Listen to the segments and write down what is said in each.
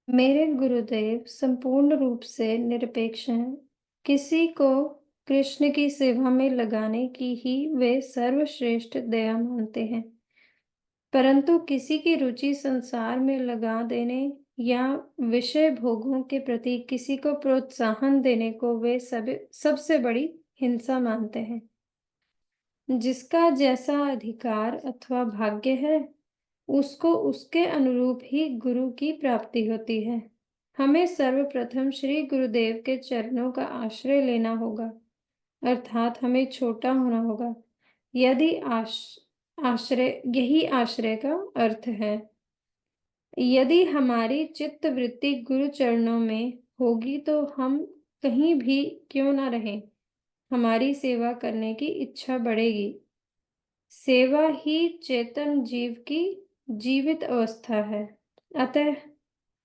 मेरे गुरुदेव संपूर्ण रूप से निरपेक्ष हैं। किसी को कृष्ण की सेवा में लगाने की ही वे सर्वश्रेष्ठ दया मानते हैं, परंतु किसी की रुचि संसार में लगा देने या विषय भोगों के प्रति किसी को प्रोत्साहन देने को वे सबसे बड़ी हिंसा मानते हैं। जिसका जैसा अधिकार अथवा भाग्य है, उसको उसके अनुरूप ही गुरु की प्राप्ति होती है। हमें सर्वप्रथम श्री गुरुदेव के चरणों का आश्रय लेना होगा, अर्थात हमें छोटा होना होगा। यदि आश्रय यही आश्रय का अर्थ है। यदि हमारी चित्त वृत्ति गुरु चरणों में होगी तो हम कहीं भी क्यों ना रहें, हमारी सेवा करने की इच्छा बढ़ेगी। सेवा ही चेतन जीव की जीवित अवस्था है। अतः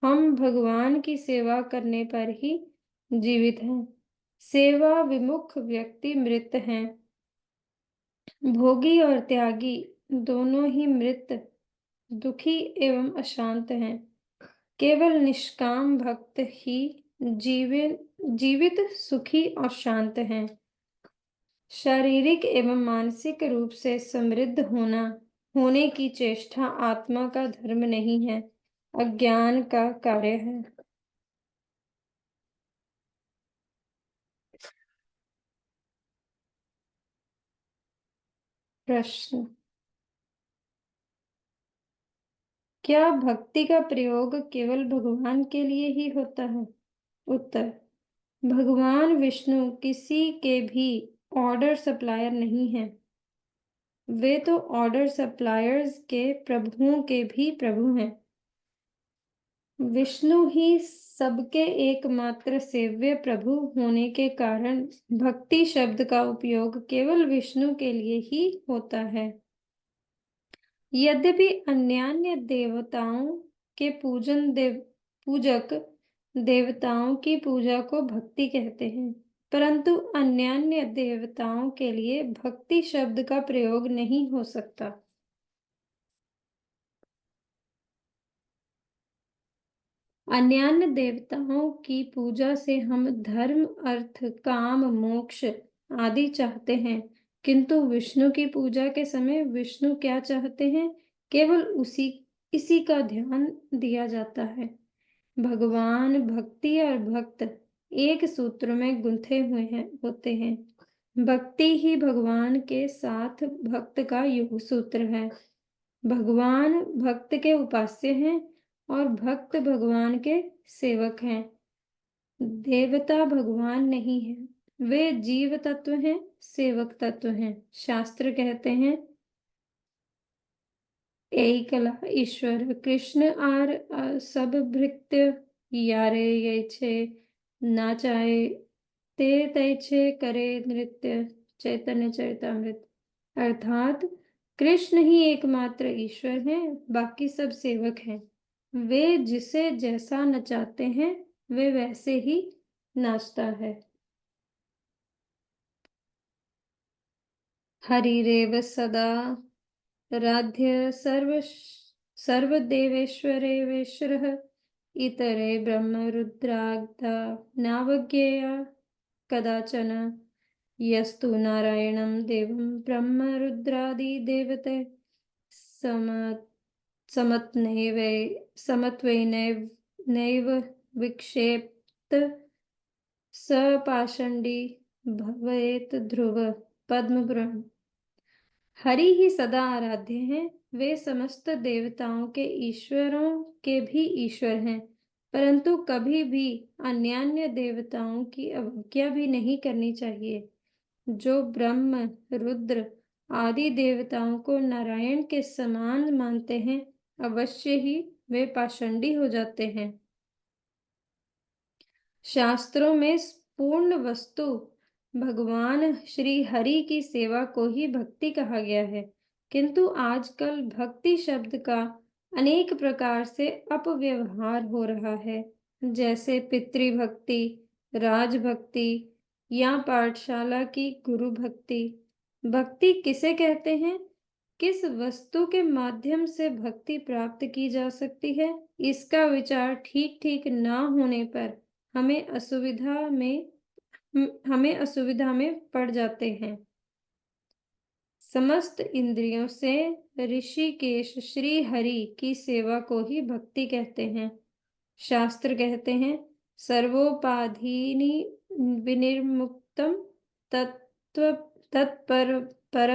हम भगवान की सेवा करने पर ही जीवित हैं। सेवा विमुख व्यक्ति मृत हैं। भोगी और त्यागी दोनों ही मृत, दुखी एवं अशांत हैं। केवल निष्काम भक्त ही जीवित, सुखी और शांत हैं। शारीरिक एवं मानसिक रूप से समृद्ध होने की चेष्टा आत्मा का धर्म नहीं है, अज्ञान का कार्य है। प्रश्न: क्या भक्ति का प्रयोग केवल भगवान के लिए ही होता है? उत्तर: भगवान विष्णु किसी के भी ऑर्डर सप्लायर नहीं है। वे तो ऑर्डर सप्लायर्स के प्रभुओं के भी प्रभु हैं। विष्णु ही सबके एकमात्र सेव्य प्रभु होने के कारण भक्ति शब्द का उपयोग केवल विष्णु के लिए ही होता है। यद्यपि अन्यान्य देवताओं के पूजक देवताओं की पूजा को भक्ति कहते हैं, परंतु अन्यान्य देवताओं के लिए भक्ति शब्द का प्रयोग नहीं हो सकता। अन्यान्य देवताओं की पूजा से हम धर्म, अर्थ, काम, मोक्ष आदि चाहते हैं, किंतु विष्णु की पूजा के समय विष्णु क्या चाहते हैं, केवल इसी का ध्यान दिया जाता है। भगवान, भक्ति और भक्त एक सूत्र में गुंथे होते हैं। भक्ति ही भगवान के साथ भक्त का युग सूत्र है। भगवान भक्त के उपास्य हैं और भक्त भगवान के सेवक हैं। देवता भगवान नहीं है, वे जीव तत्व हैं, सेवक तत्व हैं। शास्त्र कहते हैं, एकला ईश्वर कृष्ण आर सब भृत्य यारे ये छे ना चाहे ते तैछे करे नृत्य। चैतन्य चरितामृत। अर्थात कृष्ण ही एकमात्र ईश्वर हैं, बाकी सब सेवक हैं। वे जिसे जैसा नचाते हैं वे वैसे ही नाचता है। हरिरेव सदा राध्य सर्वदेवेश्वरेश्वरः इतरे ब्रह्मरुद्राग्धा नावज्ञेया कदाचन। यस्तु नारायणं देवं ब्रह्मरुद्रादिदेवते समत्वैनैव विक्षेप्त स पाषण्डी भवेत् ध्रुव। पद्म। हरि ही सदा आराध्य हैं। वे समस्त देवताओं के ईश्वरों के भी ईश्वर हैं, परंतु कभी भी अन्यान्य देवताओं की अवज्ञा भी नहीं करनी चाहिए। जो ब्रह्म, रुद्र आदि देवताओं को नारायण के समान मानते हैं, अवश्य ही वे पाषंडी हो जाते हैं। शास्त्रों में पूर्ण वस्तु भगवान श्री हरि की सेवा को ही भक्ति कहा गया है, किंतु आजकल भक्ति शब्द का अनेक प्रकार से अपव्यवहार हो रहा है, जैसे पितृभक्ति, राजभक्ति या पाठशाला की गुरु भक्ति। भक्ति किसे कहते हैं? किस वस्तु के माध्यम से भक्ति प्राप्त की जा सकती है, इसका विचार ठीक-ठीक ना होने पर हमें असुविधा में पड़ जाते हैं। समस्त इंद्रियों से ऋषिकेश श्री हरि की सेवा को ही भक्ति कहते हैं। शास्त्र कहते हैं, सर्वोपाधीनि विनिर्मुक्तम तत्व तत्पर पर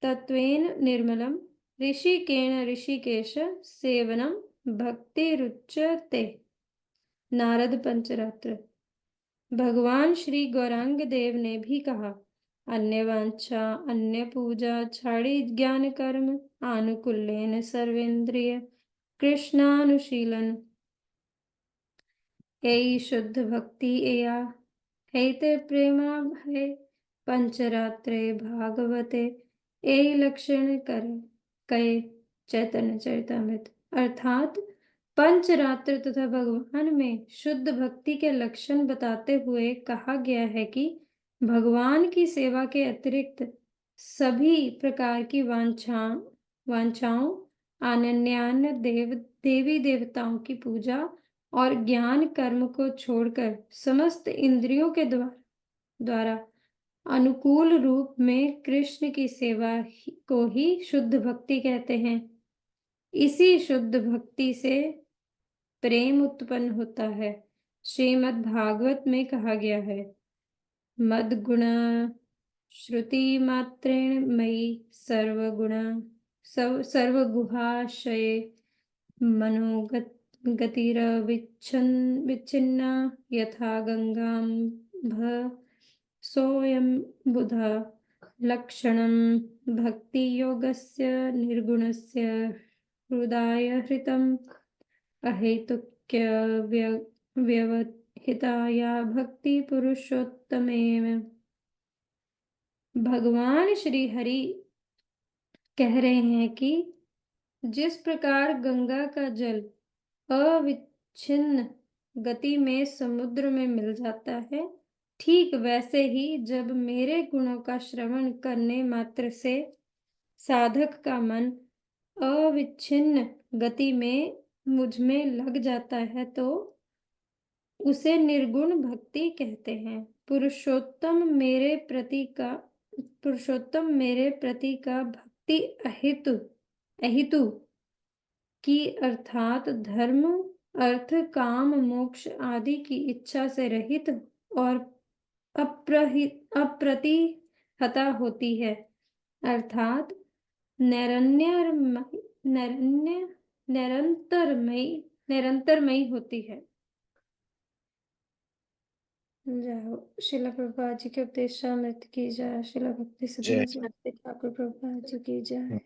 तत्वेन निर्मलम ऋषिकेण ऋषिकेश सेवनम भक्तिरुच्यते। नारद पंचरात्र। भगवान श्री गौरांग देव ने भी कहा, अन्य वांछा अन्य पूजा छाड़ी ज्ञान कर्म आनुकूल्येन सर्वेन्द्रिय कृष्णानुशीलन। एई शुद्ध भक्ति एया एते प्रेमा भय पंचरात्रे भागवते एई लक्षण कर कये चैतन्य चरितामृत। अर्थात पंचरात्र तथा भगवान में शुद्ध भक्ति के लक्षण बताते हुए कहा गया है कि भगवान की सेवा के अतिरिक्त सभी प्रकार की वांछाओं अनन्यान्य देवी देवताओं की पूजा और ज्ञान कर्म को छोड़कर समस्त इंद्रियों के द्वारा अनुकूल रूप में कृष्ण की सेवा को ही शुद्ध भक्ति कहते हैं। इसी शुद्ध भक्ति से प्रेम उत्पन्न होता है। श्रीमद् भागवत में कहा गया है, मद्गुण श्रुति मात्रेण मयि सर्वगुहाशये विच्छिन्ना यथा गंगाम्भ सोऽयं बुधा लक्षणं भक्तियोगस्य निर्गुणस्य हृदाय हृतम् अहेतुक्य व्यवहिताया भक्ति पुरुषोत्तमेव। भगवान श्री हरि कह रहे हैं कि जिस प्रकार गंगा का जल अविच्छिन्न गति में समुद्र में मिल जाता है, ठीक वैसे ही जब मेरे गुणों का श्रवण करने मात्र से साधक का मन अविच्छिन्न गति में मुझ में लग जाता है तो उसे निर्गुण भक्ति कहते हैं। पुरुषोत्तम मेरे प्रति का भक्ति अहितु की अर्थात धर्म अर्थ काम मोक्ष आदि की इच्छा से रहित और अप्रतिहता होती है, अर्थात निरंतरमयी होती है। श्रील प्रभुपाद जी के उपदेशामृत की जय। श्रील भक्ति सिद्धांत ठाकुर प्रभुपाद जी की जय।